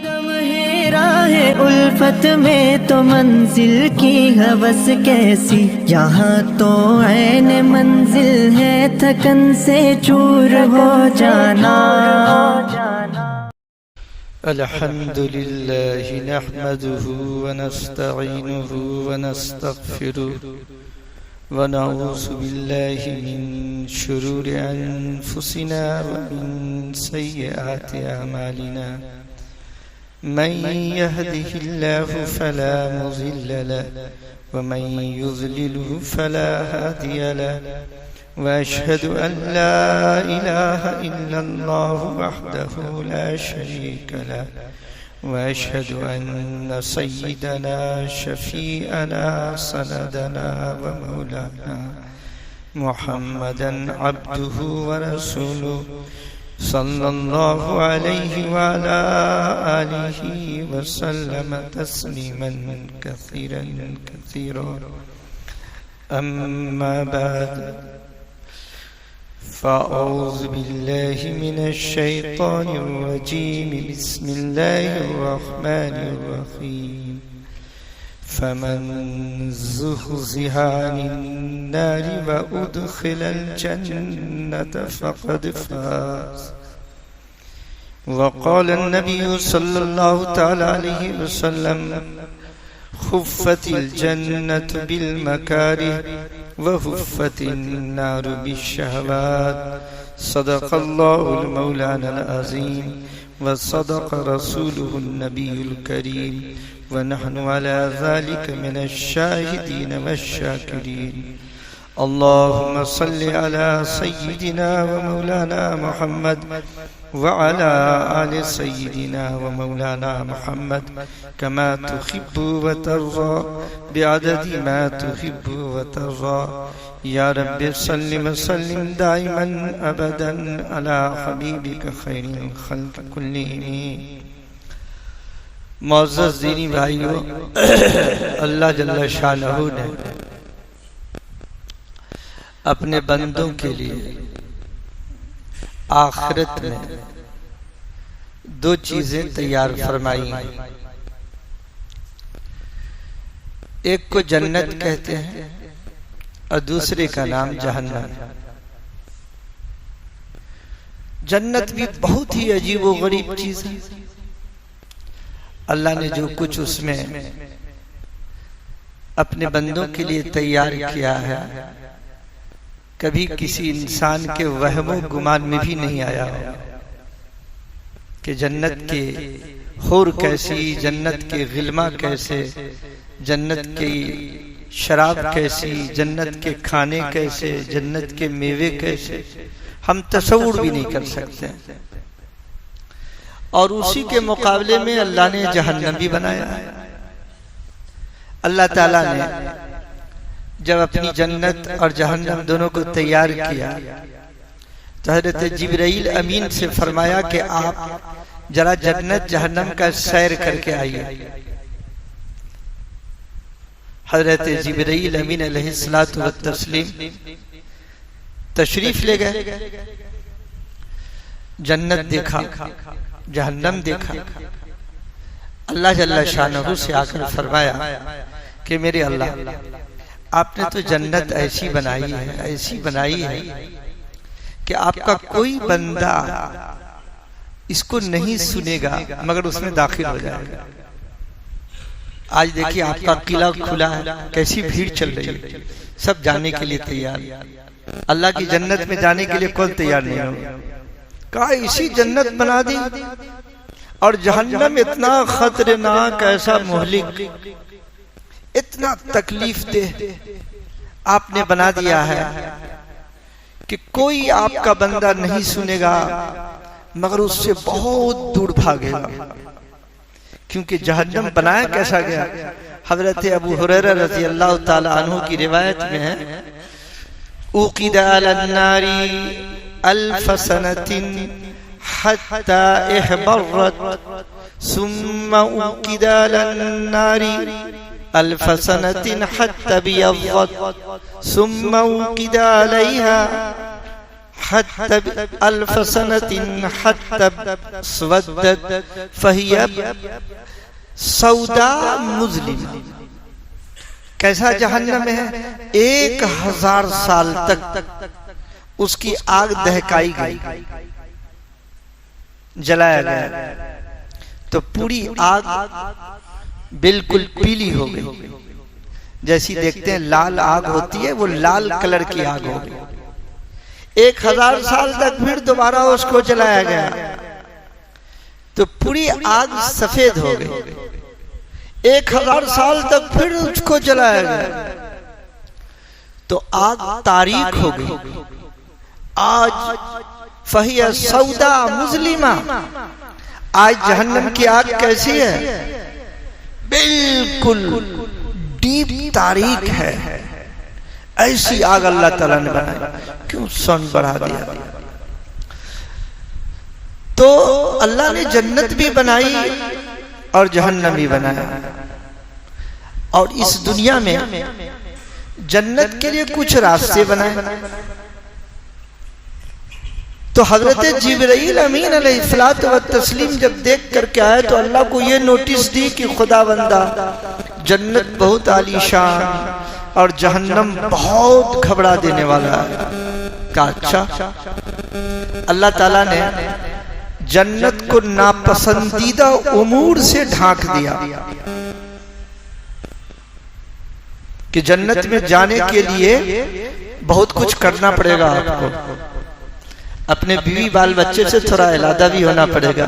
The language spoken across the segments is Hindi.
कदम है राह उल्फत में तो मंजिल की हवस कैसी, यहाँ तो ऐन मंजिल है थकन से चूर हो जाना। अल्हम्दुलिल्लाहि नहमदुहु व नस्तईनुहु व नस्तगफिरुहु व नऊज़ु बिल्लाहि मिन शुरूरि अनफुसिना व मिन सय्यिआति अमालिना। मन यहदिहिल्लाहु फला मुज़िल्ल लहु व मन युज़लिलहु फला हादिय लहु। व अशहदु अन ला इलाहा इल्लल्लाहु वहदहु ला शरीक लहु व अशहदु अन्न सय्यिदना शफीअना सनदना व मौलाना मुहम्मदन अब्दुहु व रसूलुहु सल्लल्लाहु अलैहि व अला आलिहि व सल्लम तस्लीमन कसीरन कसीरा। अम्मा बाद फ़अऊज़ु बिल्लाहि मिनश शैतानिर रजीम। बिस्मिल्लाहिर रहमानिर रहीम। फमन ज़ुहज़िहा अनिन नारि व उदख़िलल जन्नत फ़क़द फ़ाज़। वक़ाल अन्नबिय्यु सल्लल्लाहु तआला अलैहि वसल्लम खुफ़्फ़तिल जन्नतु बिल मकारिह व हुफ़्फ़तिन नारु बिश्शहवात। सदक़ल्लाहुल मौलानाल अज़ीम व सदक़ रसूलुहुन नबियुल करीम व नहनु अला ज़ालिका मिनश शाहिदीन वश्शाकिरीन। अल्लाहुम्मा सल्लि अला सय्यिदिना व मौलाना मुहम्मद व अला आलि सय्यिदिना व मौलाना मुहम्मद कमा तुहिब्बु व तर्ज़ा बिअददि मा तुहिब्बु व तर्ज़ा। या रब्बि सल्लि व सल्लिम दाइमन अबदन अला हबीबिका खैरिल खल्क़ कुल्लिहिम। मुअज़्ज़ज़ दीनी भाइयों, अल्लाह जल्ल शानहू ने अपने बंदों के लिए आखिरत में दो चीजें तैयार फरमाई हैं। एक को जन्नत कहते हैं और दूसरे का नाम जहन्नम। जन्नत भी बहुत ही अजीब व गरीब चीज है। अल्लाह ने जो कुछ उसमें अपने बंदों के लिए तैयार किया है, कभी किसी इंसान के वहमो गुमान में भी नहीं आया हो कि जन्नत के हूर कैसी, जन्नत के गिल्मा कैसे, जन्नत की शराब कैसी, जन्नत के खाने कैसे, जन्नत के मेवे कैसे, हम तसव्वुर भी नहीं कर सकते। और उसी के मुकाबले में अल्लाह ने जहन्नम भी बनाया है। अल्लाह ताला ने जब अपनी जन्नत और जहन्नम दोनों को तैयार किया तो हज़रत जिब्राइल अमीन से फरमाया कि आप जरा जन्नत जहन्नम का सैर करके आइए। हज़रत जिब्राइल अमीन अलैहिस्सलातु व तस्लीम तशरीफ ले गए। जन्नत देखा, जहन्नम देखा। अल्लाह जल्ल शानहू से आकर फरमाया कि मेरे अल्लाह, आपने तो जन्नत ऐसी बनाई है, ऐसी बनाई है कि आपका कोई बंदा इसको नहीं सुनेगा मगर उसमें दाखिल हो जाएगा। आज देखिए आपका किला खुला है, कैसी भीड़ चल रही है, सब जाने के लिए तैयार। अल्लाह की जन्नत में जाने के लिए कौन तैयार नहीं होगा? कहा इसी जन्नत बना दी और जहन्नम इतना खतरनाक, ऐसा मुहलिक, इतना तकलीफ दे आपने बना दिया है कि कोई आपका बंदा नहीं सुनेगा मगर उससे बहुत दूर भागेगा। क्योंकि जहन्नम बनाया कैसा गया? हजरत अबू हुरैरा रज़ी अल्लाह ताला अन्हु की रिवायत में है, उक़िदा अलन नारी अल्फ सनतिन हत्ता इहबरत सुम्मा उक़िदा अलन नारी अल्फ सनतिन हत्ता बियज़्ज़त सुम्मा उक़िदा अलैहा हत्तब अल्फ सनतिन हत्तब स्वद्दत फहिया सौदा मुज़लिमा। कैसा जहन्नम है? 1000 साल तक उसकी आग दहकाई गई, जलाया गया, तो पूरी आग बिल्कुल पीली हो गई। जैसी देखते हैं लाल आग होती है, वो लाल कलर की आग हो गई। 1000 साल तक फिर दोबारा उसको जलाया गया, तो पूरी आग सफेद हो गई। 1000 साल तक फिर उसको जलाया गया, तो आग तारीक हो गई। आज फहिया सौदा मुज़लिमा, आज जहन्नम की आग कैसी है? बिल्कुल डीप तारीक है। ऐसी आग अल्लाह ताला ने बनाई। क्यों साउंड बढ़ा दिया? तो अल्लाह ने जन्नत भी बनाई और जहन्नम भी बनाया। और इस दुनिया में जन्नत के लिए कुछ रास्ते बनाए। तो हजरत जिब्राइल अमीन अलैहिस्सलातु व तस्लीम जब देख करके आए तो अल्लाह को ये नोटिस दी कि खुदावंदा जन्नत बहुत आलीशान और जहन्नम बहुत घबरा देने वाला है। का अच्छा, अल्लाह ताला ने जन्नत को नापसंदीदा उमूर से ढांक दिया कि जन्नत में जाने के लिए बहुत कुछ करना पड़ेगा आपको। अपने बीवी बाल बच्चे से थोड़ा अलग भी होना पड़ेगा,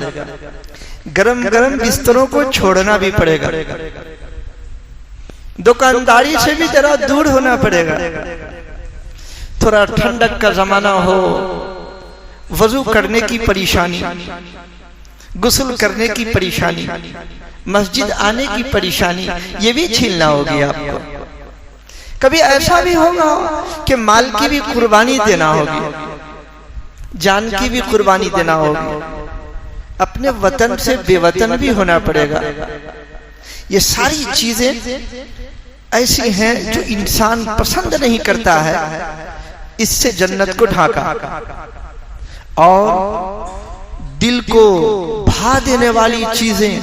गरम गरम बिस्तरों को छोड़ना भी पड़ेगा, दुकानदारी से भी जरा दूर होना पड़ेगा, थोड़ा ठंडक का जमाना हो, वजू करने की परेशानी, गुस्ल करने की परेशानी, मस्जिद आने की परेशानी, ये भी छीलना होगी आपको। कभी ऐसा भी होगा कि माल की भी कुर्बानी देना होगी, जान की भी कुर्बानी देना होगी, अपने वतन से बेवतन भी होना पड़ेगा। ये सारी चीजें ऐसी हैं जो इंसान पसंद नहीं करता है। इससे जन्नत को ढाका और दिल को भा देने वाली चीजें,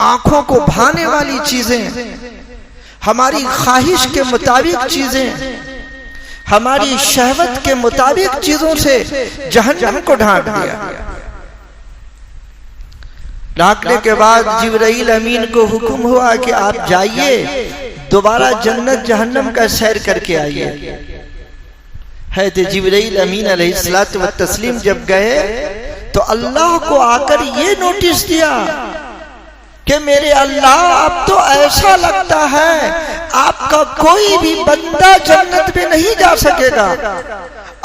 आंखों को भाने वाली चीजें, हमारी ख्वाहिश के मुताबिक चीजें, हमारी शहवत के मुताबिक चीजों से जहन्नम को ढांक दिया। ढांकने के बाद जिब्राइल अमीन को हुक्म हुआ कि आप जाइए दोबारा जन्नत जहन्नम का सैर करके आइए। है तो जिब्राइल अमीन अलैहिस्सलातु व तस्लीम जब गए तो अल्लाह को आकर ये नोटिस दिया कि मेरे अल्लाह, अब तो ऐसा लगता है आपका कोई भी बंदा जन्नत में नहीं जा सकेगा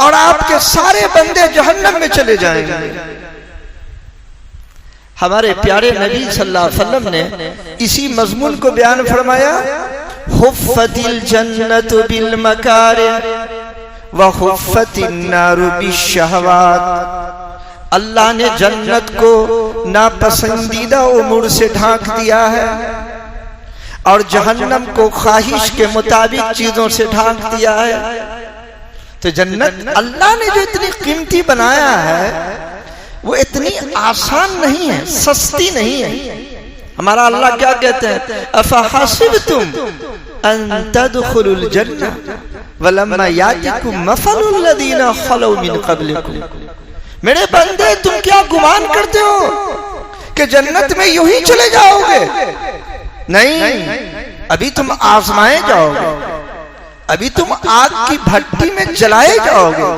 और आपके सारे बंदे जहन्नम में चले जाएंगे। हमारे प्यारे नबी सल्लल्लाहु अलैहि वसल्लम ने इसी मजमून को बयान फरमाया, हुफ़्फ़तिल जन्नतु बिल मकारिह व हुफ़्फ़तिन नारु बिश्शहवात। अल्लाह ने जन्नत को नापसंदीदा उमूर से ढांक दिया है और जहन्नम को ख्वाहिश के मुताबिक चीजों से ढांक दिया है। तो जन्नत अल्लाह ने जो इतनी कीमती बनाया है वो इतनी आसान नहीं है, सस्ती नहीं है। हमारा अल्लाह क्या कहते हैं, अफ़हसिबतुम अन तदखुलुल जन्नह वलम्मा यातिकुम मसलुल लदीना खलौ मिन क़ब्लिकुम। मेरे बंदे, तुम क्या गुमान करते हो कि जन्नत में यूं ही चले जाओगे? नहीं, अभी तुम आजमाए जाओगे, अभी तुम आग की भट्टी में जलाए जाओगे,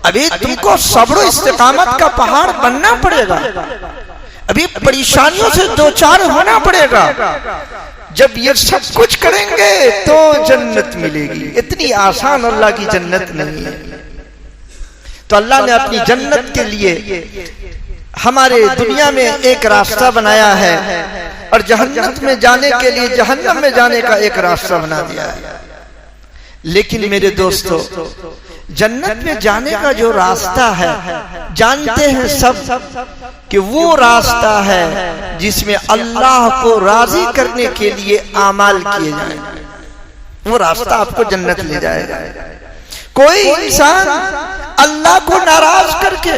अभी तुमको सब्र इस्तिकामत का पहाड़ बनना पड़ेगा, अभी परेशानियों से दो चार होना पड़ेगा। जब ये सब कुछ करेंगे तो जन्नत मिलेगी। इतनी आसान अल्लाह की जन्नत नहीं है। तो अल्लाह ने अपनी जन्नत के लिए हमारे दुनिया में एक रास्ता बनाया है और जहन्नम में जाने के लिए, जहन्नम में जाने का एक रास्ता बना दिया है। लेकिन मेरे दोस्तों, जन्नत में जाने का जो रास्ता है जानते हैं सब कि वो रास्ता है जिसमें अल्लाह को राजी करने के लिए आमाल किए जाएंगे। वो रास्ता आपको जन्नत ले जाएगा। कोई इंसान अल्लाह को नाराज करके,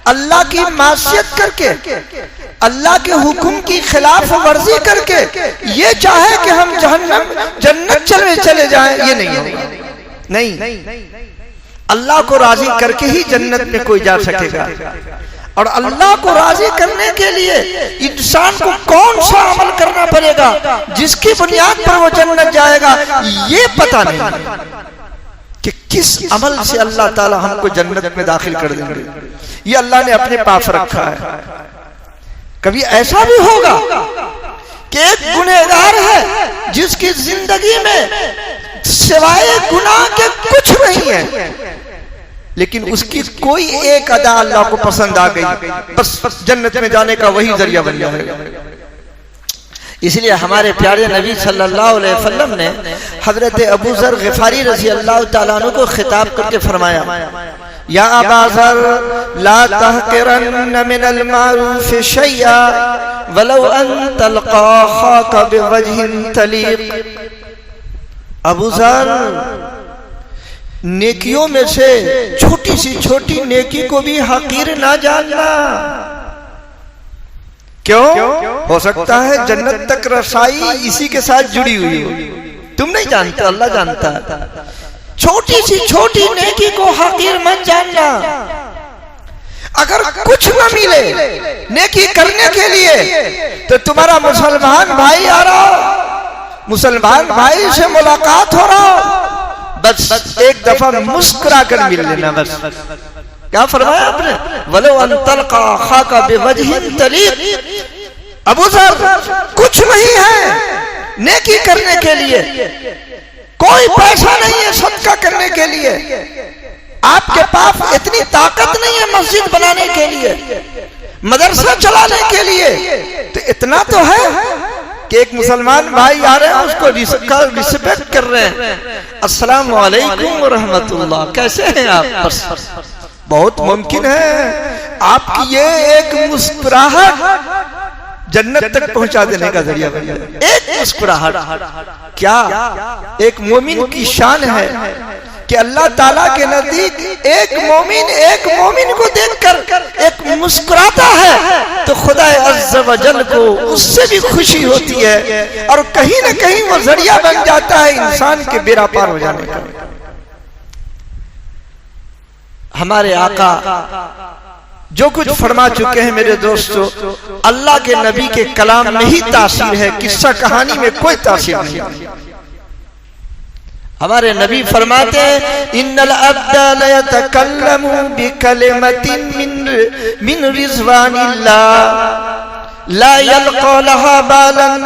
अल्लाह की मासियत करके, अल्लाह के हुक्म की खिलाफ वर्जी करके ये चाहे कि हम जन्नत चले जाएं, ये नहीं होगा। नहीं, अल्लाह को राजी करके ही जन्नत में कोई जा सकेगा। और अल्लाह को राजी करने के लिए इंसान को कौन सा अमल करना पड़ेगा जिसकी बुनियाद पर वो जन्नत जाएगा, ये पता नहीं कि किस अमल से अल्लाह ताला हमको जन्नत में दाखिल कर देंगे। ये अल्लाह ने अपने पास रखा है। कभी ऐसा भी होगा कि एक गुनहगार है जिसकी जिंदगी में सिवाय गुनाह के कुछ नहीं है, लेकिन उसकी कोई एक अदा अल्लाह को पसंद आ गई, बस जन्नत में जाने का वही जरिया बन जाएगा। इसलिए हमारे प्यारे नबी सल्लल्लाहु अलैहि वसल्लम ने हजरत अबू ज़र ग़िफ़ारी रज़ी अल्लाह ताला अन्हु को खिताब करके फरमाया, या अबा ज़र ला तहक़िरन्न मिनल मारूफ़ शैया वलौ अन तल्क़ा अख़ाका बिवजहिन तलीक़। अबू ज़र, नेकियों में से छोटी सी छोटी नेकी को भी हकीर ना जानना। क्यों? हो सकता है जन्नत तक रसाई इसी के साथ जुड़ी हुई हो, तुम नहीं जानते, अल्लाह जानता है। छोटी सी छोटी नेकी को हकीर मत जानना। अगर कुछ न मिले नेकी करने के लिए तो तुम्हारा मुसलमान भाई आ रहा, मुसलमान भाई से मुलाकात हो रहा, बस एक दफा मुस्कुरा कर मिल लेना। बस क्या फरमाया आपने, वलो अन तल्क़ा अख़ाका बिवजहिन तलीक़। अबू ज़र, कुछ नहीं है नेकी करने के लिए, कोई पैसा नहीं है सदका करने के लिए, आपके पास इतनी ताकत नहीं है मस्जिद बनाने के लिए, मदरसा चलाने के लिए, तो इतना तो है कि एक मुसलमान भाई आ रहे हैं, उसको रिस्पेक्ट कर रहे हैं, अस्सलाम वालेकुम व रहमतुल्लाह, कैसे हैं आप? बहुत मुमकिन है आपकी ये एक मुस्कुराहट जन्नत तक पहुंचा देने का जरिया बन जाए। एक मुस्कुराहट क्या एक मोमिन की शान है कि अल्लाह ताला के नजदीक एक मोमिन को देखकर एक मुस्कुराता है तो खुदा अज़्ज़ व जल को उससे भी खुशी होती है, और कहीं न कहीं वो जरिया बन जाता है इंसान के बेड़ा पार हो जाने का। हमारे आका जो कुछ फरमा चुके हैं मेरे दोस्तों, अल्लाह के नबी के कलाम में ही तासीर है, किस्सा कहानी में कोई तासीर नहीं। हमारे नबी फरमाते हैं, इन्नल अब्दा लयतकल्लमु बिकलिमतिन मिन रिज़वानिल्लाह ला यल्क़ा लहा बालन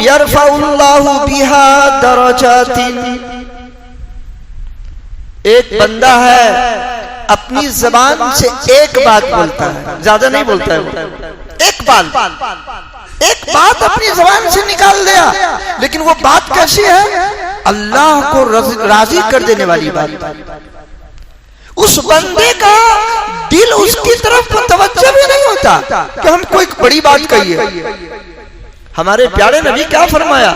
यरफ़उल्लाहु बिहा दरजातिन। एक बंदा है अपनी जबान से एक बात बोलता है, ज्यादा नहीं बोलता है, एक बात अपनी जबान से निकाल दिया, लेकिन वो बात कैसी है, अल्लाह को राजी कर देने वाली बात। उस बंदे का दिल उसकी तरफ तवज्जो भी नहीं होता कि हम कोई बड़ी बात कहिए। हमारे प्यारे नबी क्या फरमाया,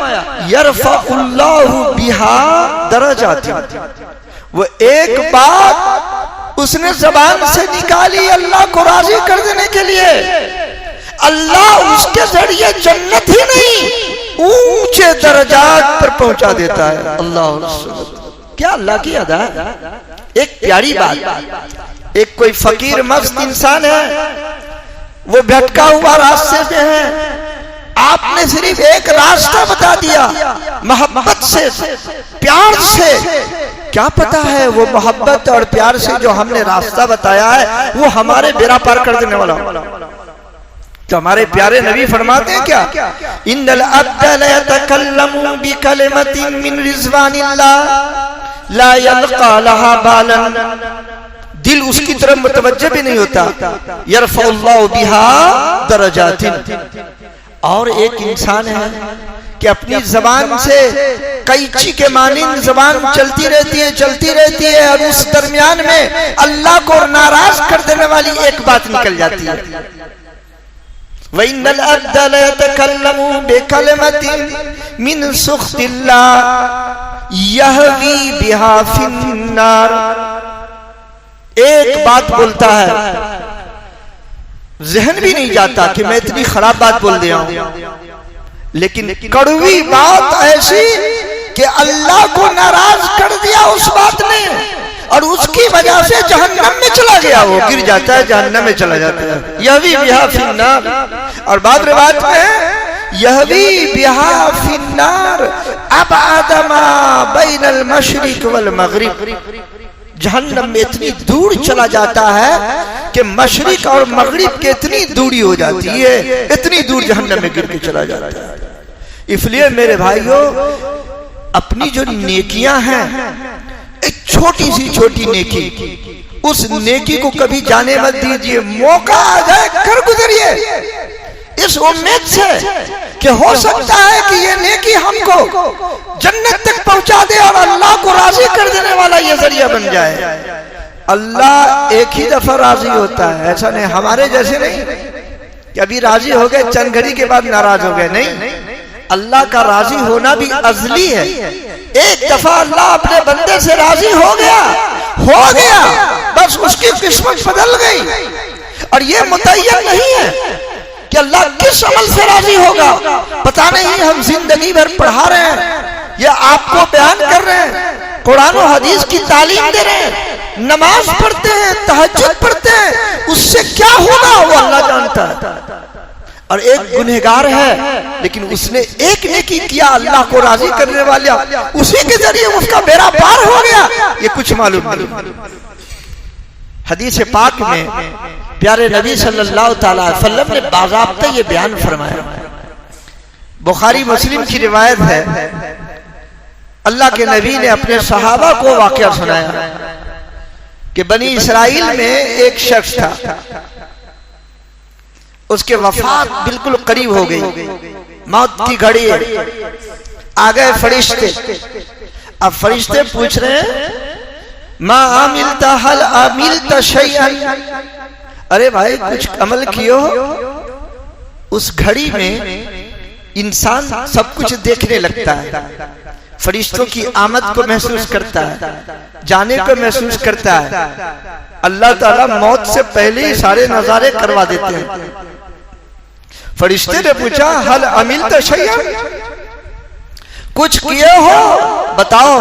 यरफ़उल्लाहु बिहा दरजातिन। वो एक बात उसने जबान से निकाली अल्लाह को राजी कर देने के लिए, अल्लाह उसके जरिए जन्नत ही नहीं ऊंचे दर्जात पर पहुंचा देता है। अल्लाह, क्या अल्लाह की अदा है। एक प्यारी बात, एक कोई फकीर मस्त इंसान है, वो भटका हुआ रास्ते पे है, आपने सिर्फ एक रास्ता बता दिया मोहब्बत से, प्यार से। क्या पता है वो मोहब्बत और प्यार से जो हमने रास्ता बताया है वो हमारे बेड़ा पार कर देने वाला। तो हमारे प्यारे नबी फरमाते हैं क्या, इन्नल अब्दा लयतकल्लमु बिकलिमतिन मिन रिज़वानिल्लाह ला यल्क़ा लहा बालन। दिल उसकी तरफ मुतवज्जह भी नहीं होता, यरफ़उल्लाहु बिहा दरजातिन। और एक इंसान है कि अपनी जबान से कैंची के मानिंद जबान चलती रहती है और उस दरमियान में अल्लाह को नाराज कर देने वाली एक बात निकल जाती है। वइन्नल अब्दा लयतकल्लमु बिकलिमतिन मिन सुख्तिल्लाह यहवी बिहा फिन्नार। एक बात बोलता है, जहन भी नहीं जाता कि मैं इतनी खराब बात बोल दिया हूं, लेकिन कड़वी बात ऐसी कि अल्लाह को नाराज कर दिया उस बात ने, और उसकी वजह से जहन्नम में चला गया, वो गिर जाता है, जहन्नम में चला जाता है। यह भी बिहा फिन्नार। और बाद रिवायत में यह भी बिहा फिन्नार अब आदमा बैनल मशरिक वल मगरिब। जहन्नम में इतनी दूर चला जाता है कि मशरिक और मगरिब की इतनी दूरी हो जाती है, इतनी दूर जहन्नम में गिर के चला जाता है। इसलिए मेरे भाइयों, अपनी जो नेकियां हैं, एक छोटी सी छोटी नेकी, उस नेकी को कभी जाने मत दीजिए। मौका आ जाए कर गुजरिए, इस उम्मीद से कि हो सकता है कि ये नेकी हमको जन्नत तक पहुंचा दे और अल्लाह को राजी कर देने वाला ये जरिया बन जाए। अल्लाह एक ही दफा राजी होता है, ऐसा नहीं हमारे जैसे नहीं कि अभी राजी हो गए चंद घड़ी के बाद नाराज हो गए, नहीं। अल्लाह का राजी होना भी अजली है। एक दफा अल्लाह अपने बंदे से राजी हो गया, बस उसकी किस्मत बदल गई। और ये मुतय्यन नहीं है कि अल्लाह किस अमल से राजी होगा, पता नहीं। हम जिंदगी भर पढ़ा रहे हैं, या आपको बयान कर रहे हैं, कुरान और हदीस की तालीम दे रहे हैं, नमाज पढ़ते हैं, तहज्जुद पढ़ते हैं, उससे क्या होगा वो अल्लाह जानता है। और एक गुनहगार है, लेकिन उसने एक नेकी किया अल्लाह को राजी करने वाला, उसी के जरिए उसका बेड़ा पार हो गया, ये कुछ मालूम नहीं। हदीस पाक में प्यारे नबी सल्लल्लाहु अलैहि वसल्लम ने बाज़ाब्ता ये बयान फरमाया, बुखारी मुस्लिम की रिवायत है। अल्लाह के नबी ने अपने सहाबा को वाकया सुनाया कि बनी इसराइल में एक शख्स था, उसके वफात बिल्कुल करीब हो गई, मौत की घड़ी है। आ गए फरिश्ते। अब फरिश्ते पूछ रहे हैं, मा आमिलता हल आमिलता शैअन, अरे भाई कुछ अमल कियो। उस घड़ी में इंसान सब कुछ देखने लगता है, फरिश्तों की आमद को महसूस करता है, जाने को महसूस करता है। अल्लाह ताला मौत से पहले ही सारे नजारे करवा देते हैं। फरिश्ते ने पूछा, हल अमिलता शैअन, कुछ किए हो बताओ।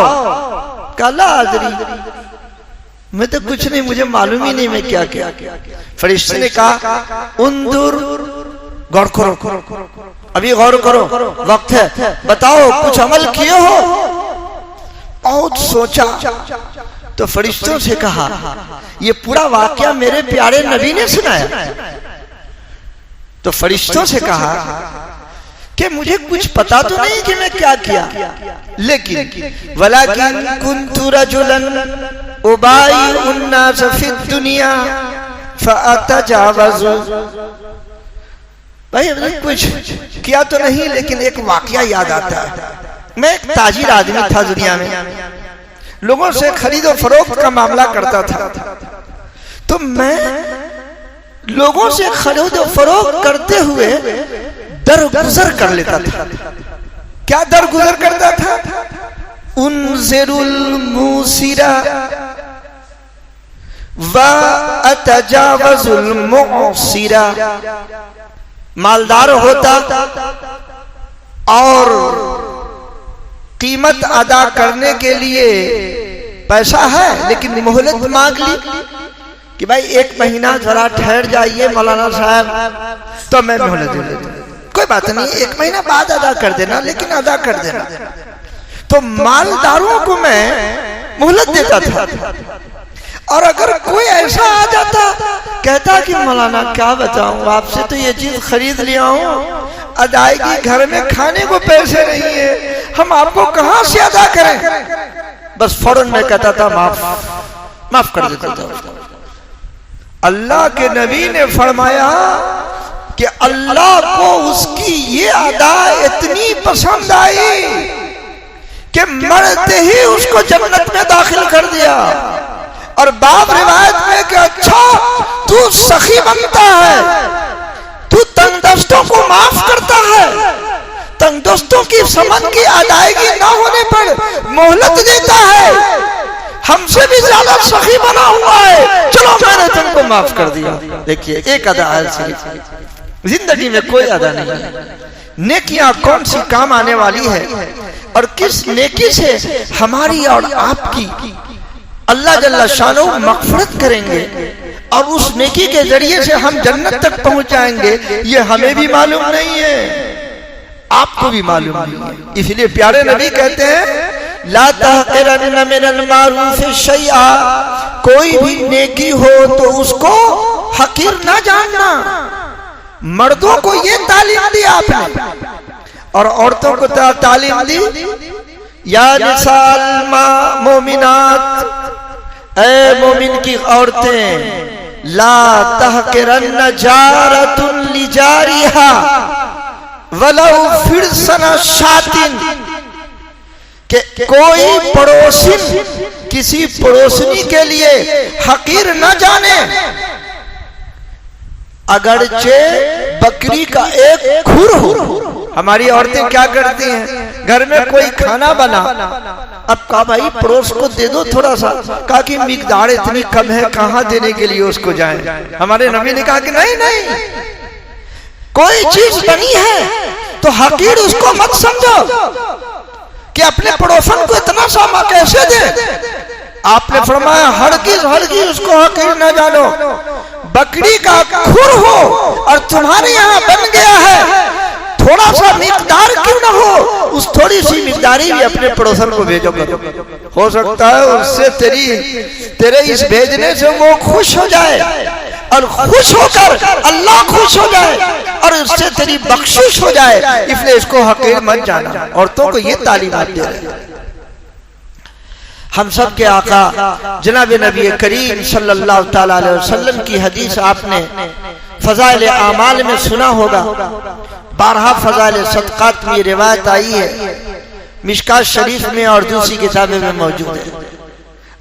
काला आदरी, मैं तो कुछ नहीं, मुझे मालूम ही नहीं मैं क्या किया। फरिश्ते ने कहा, उन्दुर, गौर करो, अभी गौर करो, वक्त है, बताओ कुछ अमल किए हो। बहुत सोचा तो फरिश्तों से कहा, ये पूरा वाकया मेरे प्यारे नबी ने सुनाया। तो फरिश्तों से कहा कि मुझे कुछ पता तो नहीं कि मैं क्या किया, लेकिन वलाकिन कुन्तु रजुलन उबाई उन्नास फिद दुनिया फअतजावज़ु। भाई हमने कुछ किया तो नहीं, लेकिन एक वाकया याद आता है। मैं एक ताजिर आदमी था दुनिया में, लोगों से खरीदो फरोख्त का मामला करता था। तो मैं लोगों से खरीदो फरोख्त करते हुए दरगुजर कर लेता था। क्या दरगुजर करता था? उनज़िरुल मूसिरा व अतजावजुल मुअसिरा। मालदार होता और कीमत अदा करने के लिए पैसा है, लेकिन मोहलत मांग ली कि भाई 1 महीना जरा ठहर जाइए मौलाना साहब, तो मैं मोहलत दे देता। कोई बात नहीं, 1 महीना बाद अदा कर देना, लेकिन अदा कर देना। तो मालदारों को मैं मोहलत देता था। और अगर कोई ऐसा आ जाता, कहता कि मौलाना क्या बताऊं, आपसे तो ये चीज खरीद लिया हूं, अदायगी घर में खाने को पैसे नहीं है, हम आपको कहां से अदा करें। बस फौरन मैं कहता था माफ कर देता था। अल्लाह के नबी ने फरमाया कि अल्लाह को उसकी ये अदा इतनी पसंद आई कि मरते ही उसको जन्नत में दाखिल कर दिया। और बाप रिवायत में कि अच्छा तू सखी बनता है, तू तंगदस्त की समन की अदायगी न होने पर मोहलत देता है। हमसे भी ज्यादा सखी बना हुआ है, चलो मैंने तुमको माफ कर दिया। देखिए एक अदा है, जिंदगी में कोई अदा नहीं है। नेकियां कौन सी काम आने वाली है और किस नेकी से हमारी और आपकी अल्लाह जल्ला शानो मग़फ़िरत करेंगे और उस नेकी के जरिए से हम जन्नत तक पहुंच जाएंगे, ये हमें भी मालूम नहीं है, आपको भी मालूम नहीं है। इसलिए प्यारे नबी कहते हैं ला तहक़िरन्न मिनल मारूफ़ शैआ, कोई भी नेकी हो तो उसको हकीर ना जानना। मर्दों को ये तालीम दी आपने और औरतों को तालीम दी या निसाल मोमिनात, ऐ मोमिन की औरतें, ला तहक़िरन्न जारतुन लिजारिहा वलौ फिरसन शातिन, कि कोई पड़ोसी किसी पड़ोसनी के लिए हकीर न जाने, अगरचे बकरी का एक खुर हो। हमारी औरतें क्या करती हैं, घर में कोई खाना बना, अब कहा भाई पड़ोस को दे दो थोड़ा सा, कहा कि मिकदार इतनी कम है, कहां देने के लिए उसको जाएं। हमारे नबी ने कहा कि नहीं नहीं, कोई चीज बनी है तो हकीर उसको मत समझो कि अपने पड़ोसन को इतना सामा कैसे दे। आपने फरमाया हरगिज़ हरगिज़ उसको हकीर न जानो। बकरी का खुर हो और तुम्हारे यहाँ बन गया है, थोड़ा सा मिकदार क्यों ना हो, उस थोड़ी सी मिकदारी भी अपने पड़ोसन को भेजो करो। हो सकता है उससे तेरे इस भेजने से वो खुश हो जाए और खुश होकर अल्लाह खुश हो जाए और उससे तेरी बख्शिश हो जाए, इसलिए इसको हकीर मत जाना। औरतों को ये तालीमात दे रहे हैं। हम सब के आका जनाब नबी करीम सल्लल्लाहु ताला अलैहि वसल्लम की हदीस आपने फज़ाइल आमाल में सुना होगा। बारहा फज़ाइल सदक़ात में रिवायत आई है, मिशकात शरीफ में और दूसरी किताबें में मौजूद है।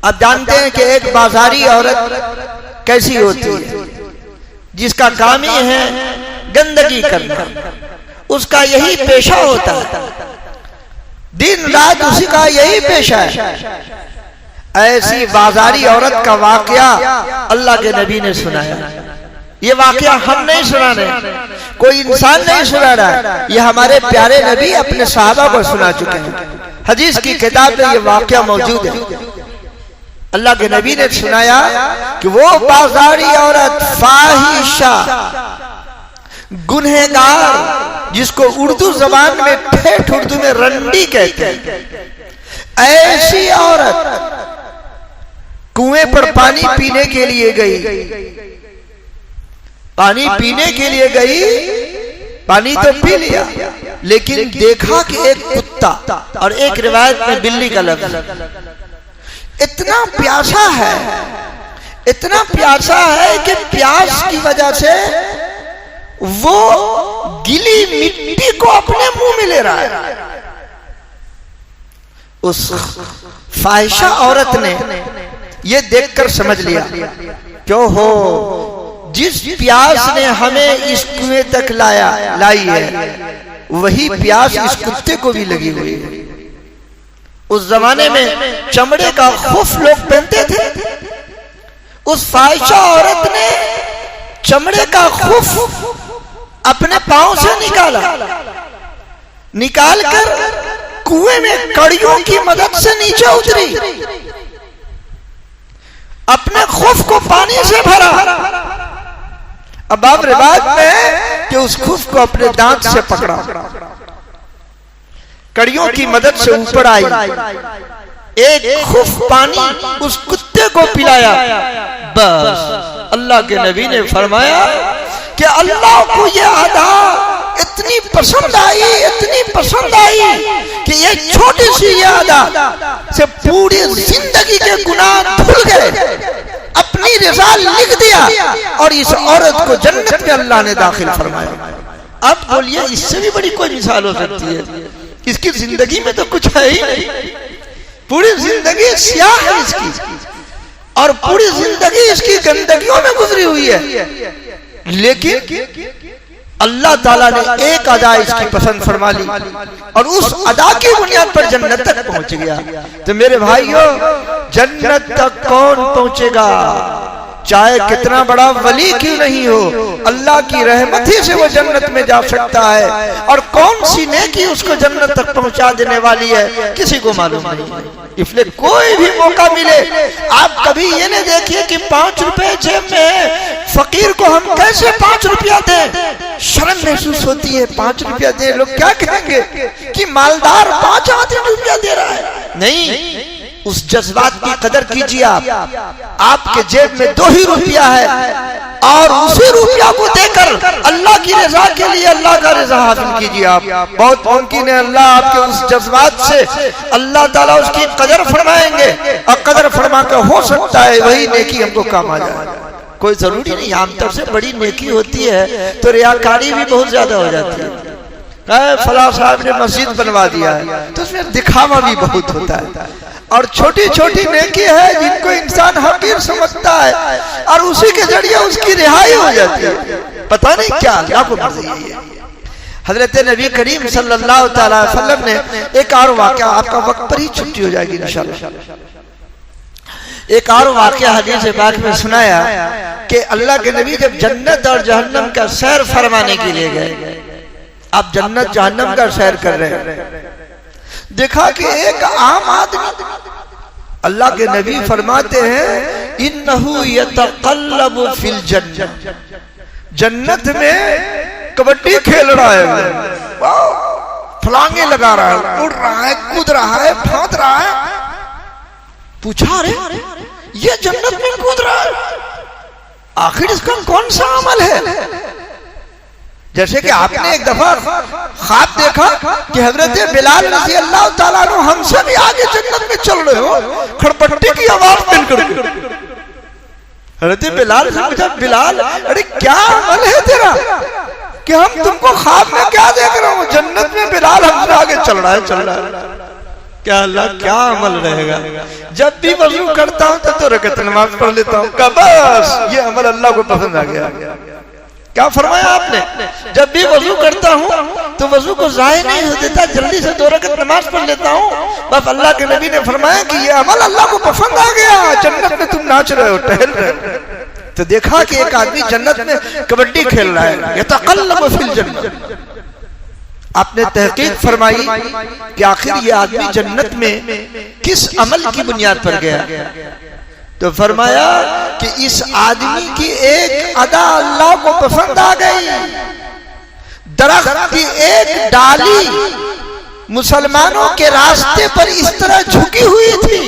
अब जानते हैं कि एक बाजारी औरत कैसी होती है, जिसका काम ही है गंदगी करना, उसका यही पेशा होता है, दिन रात उसी का यही पेशा है। ऐसी बाजारी औरत का वाकया अल्लाह के नबी ने सुनाया। ये वाकया हम नहीं सुना रहे, कोई इंसान नहीं सुना रहा, ये हमारे प्यारे नबी अपने सहाबा को सुना चुके हैं। हदीस की किताब में ये वाकया मौजूद है। अल्लाह के नबी ने सुनाया कि वो बाजारी औरत फाहिशा, गुनहगार, जिसको उर्दू जबान में ठेठ उर्दू में रंडी कहते हैं, ऐसी औरत कुएं पर पानी पीने के लिए गई। पानी पीने के लिए गई, पानी तो पी लिया, लेकिन देखा कि एक कुत्ता और एक रिवायत में बिल्ली का लफ्ज, इतना प्यासा है, इतना प्यासा है कि प्यास की वजह से वो गीली मिट्टी को अपने मुंह में ले रहा है। उस फाहिशा औरत ने ये देखकर समझ लिया, क्यों हो, जिस प्यास ने हमें इस कुएं तक लाई है, वही प्यास इस कुत्ते को भी लगी हुई है। उस जमाने में चमड़े का खुफ लोग पहनते थे। उस फाहिशा औरत ने चमड़े का खुफ अपने पांव से निकालकर कुएं में कड़ियों की मदद से नीचे उतरी, अपने खुफ को पानी से भरा। अब आप रिवायत में कि उस खुफ को अपने दांत से पकड़ा, कड़ियों की मदद से ऊपर आई, एक खुफ पानी उस कुत्ते को पिलाया। बस अल्लाह के नबी ने फरमाया कि अल्लाह को यह अदा इतनी पसंद आई, इतनी पसंद आई कि ये छोटी सी ये अदा से पूरी जिंदगी के गुनाह धुल गए, अपनी रज़ा लिख दिया और इस औरत को जन्नत में अल्लाह ने दाखिल फरमाया। अब बोलिए इससे भी बड़ी कोई मिसाल हो सकती है? इसकी जिंदगी में तो कुछ है ही नहीं, पूरी जिंदगी स्याह है इसकी और पूरी जिंदगी इसकी गंदगियों में गुजरी हुई है, लेकिन अल्लाह ताला ने एक अदा इसकी पसंद फरमा ली और उस अदा की बुनियाद पर जन्नत तक पहुंच गया। तो मेरे भाइयों, जन्नत तक कौन पहुंचेगा? चाहे कितना बड़ा वली क्यों नहीं हो, अल्लाह की रहमत ही से वो जन्नत में जा सकता है। और कौन सी नेकी उसको जन्नत तक पहुंचा देने वाली है, किसी को मालूम नहीं। इसलिए कोई भी मौका मिले, आप कभी ये नहीं देखिए कि 5 रुपए जेब में है, फकीर को हम कैसे 5 रुपया दें। शर्म महसूस होती है, 5 रुपया दे, लोग क्या कहेंगे कि मालदार 5 रुपया दे रहा है। नहीं, उस जज्बात की कदर कीजिए। आपके जेब में 2 ही रुपया है और उसी रुपया को देकर अल्लाह की रजा के लिए अल्लाह का रजा हासिल कीजिए। आप बहुत मुमकिन है अल्लाह आपके उस जज्बात से अल्लाह ताला उसकी कदर फरमाएंगे और कदर फरमा कर हो सकता है वही नेकी हमको काम आ जाए। कोई जरूरी नहीं, आमतौर से बड़ी नेकी होती है तो रियाकारी भी बहुत ज्यादा हो जाती है। फला साहब ने मस्जिद बनवा दिया है तो उसमें दिखावा भी बहुत होता है। और छोटी छोटी नेकी है जिनको इंसान हकीर समझता है और उसी के जरिए उसकी रिहाई हो जाती है। पता नहीं क्या अल्लाह को मर्जी है। हजरत नबी करीम सल्लल्लाहु अलैहि वसल्लम ने एक और वाकया, आपका वक्त पर ही छुट्टी हो जाएगी इंशाल्लाह, एक और वाकया हदीस पाक में सुनाया कि अल्लाह के नबी जब जन्नत और जहन्नम का सैर फरमाने के लिए गए, आप जन्नत जहन्नम का सैर कर रहे हैं, देखा कि एक आम आदमी, अल्लाह के नबी फरमाते हैं इन्नहु यतक़ल्लबु फिल जन्नत, जन्नत में कबड्डी खेल रहा है, फलांगे लगा रहा है, उड़ रहा है, कूद रहा है, फांद रहा है। पूछा, अरे ये जन्नत में कूद रहा है, आखिर इसका कौन सा अमल है? जैसे कि आपने एक दफा ख्वाब देखा कि हजरत बिलाल रज़ी अल्लाह ताला अन्हु हमसे भी आगे जन्नत में चल रहे हो, खड़पट्टी की आवाज मिलकर हजरत बिलाल से पूछा, बिलाल अरे क्या अमल है तेरा कि हम तुमको ख्वाब में क्या देख रहा हूँ, जन्नत में बिलाल हमसे आगे चल रहा है। क्या अल्लाह क्या अमल रहेगा? जब भी वजू करता हूँ तो 2 रकात नमाज पढ़ लेता हूँ, बस ये अमल अल्लाह को पसंद आ गया। क्या फरमाया आपने? जब भी वजू करता हूँ तो वजू को ज़ाहिर नहीं हो देता, जल्दी से 2 रकात नमाज पढ़ लेता हूँ। बस अल्लाह के नबी ने फरमाया कि ये अमल अल्लाह को पसंद आ गया, जन्नत में तुम नाच रहे हो, टहल रहे हो। तो देखा कि एक आदमी जन्नत में कबड्डी खेल रहा है, यतक़ल्लबु फिल जन्नत। आपने तहकीक फरमाई कि आखिर ये आदमी जन्नत में किस अमल की बुनियाद पर गया? तो फरमाया कि इस आदमी की एक अदा अल्लाह को पसंद आ गई। दरख्त की एक डाली मुसलमानों के रास्ते पर इस तरह झुकी हुई थी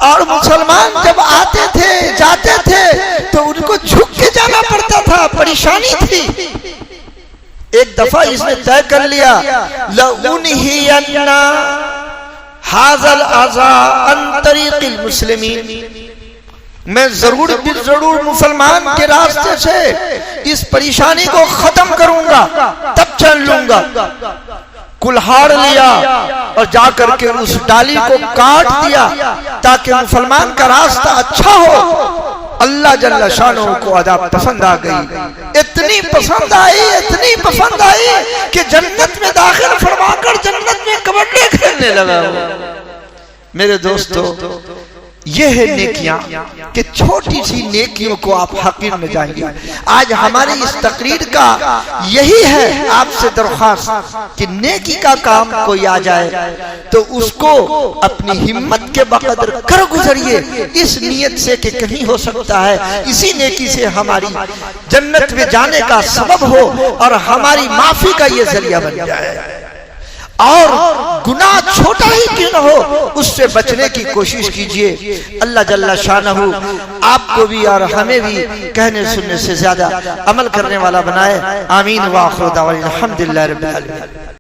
और मुसलमान जब आते थे जाते थे तो उनको झुक के जाना पड़ता था, परेशानी थी। एक दफा इसने तय कर लिया, लउनहियन्ना हाज़ल अज़ा अन तरीक़िल मुस्लिमीन, मैं जरूर मुसलमान के रास्ते से इस परेशानी को खत्म करूंगा, तब चल लूंगा। कुल्हाड़ लिया और जाकर के उस डाली को काट दिया ताकि मुसलमान का रास्ता अच्छा हो। अल्लाह जल्ला शानो को अदा पसंद आ गई, इतनी पसंद आई कि जन्नत में दाखिल फरमाकर जन्नत में कबड्डी खेलने लगा। मेरे दोस्तों, ये है नेकियां कि छोटी सी नेकियों को आप हकीर में जाएंगे। आज हमारी इस तकरीर का यही है आपसे दरख्वास्त कि नेकी का काम कोई आ जाए तो उसको अपनी हिम्मत के बकदर कर गुजरिए, इस नियत से कि कहीं हो सकता है इसी नेकी से हमारी जन्नत में जाने का सबब हो और हमारी माफी का ये जरिया बन जाए। और गुनाह छोटा ही क्यों न हो, उससे बचने की कोशिश कीजिए। अल्लाह जल्ला शानहू आपको भी और हमें भी कहने सुनने से ज्यादा अमल करने वाला बनाए। आमीन व आखिर दावाना अल्हम्दुलिल्लाहि रब्बिल आलमीन।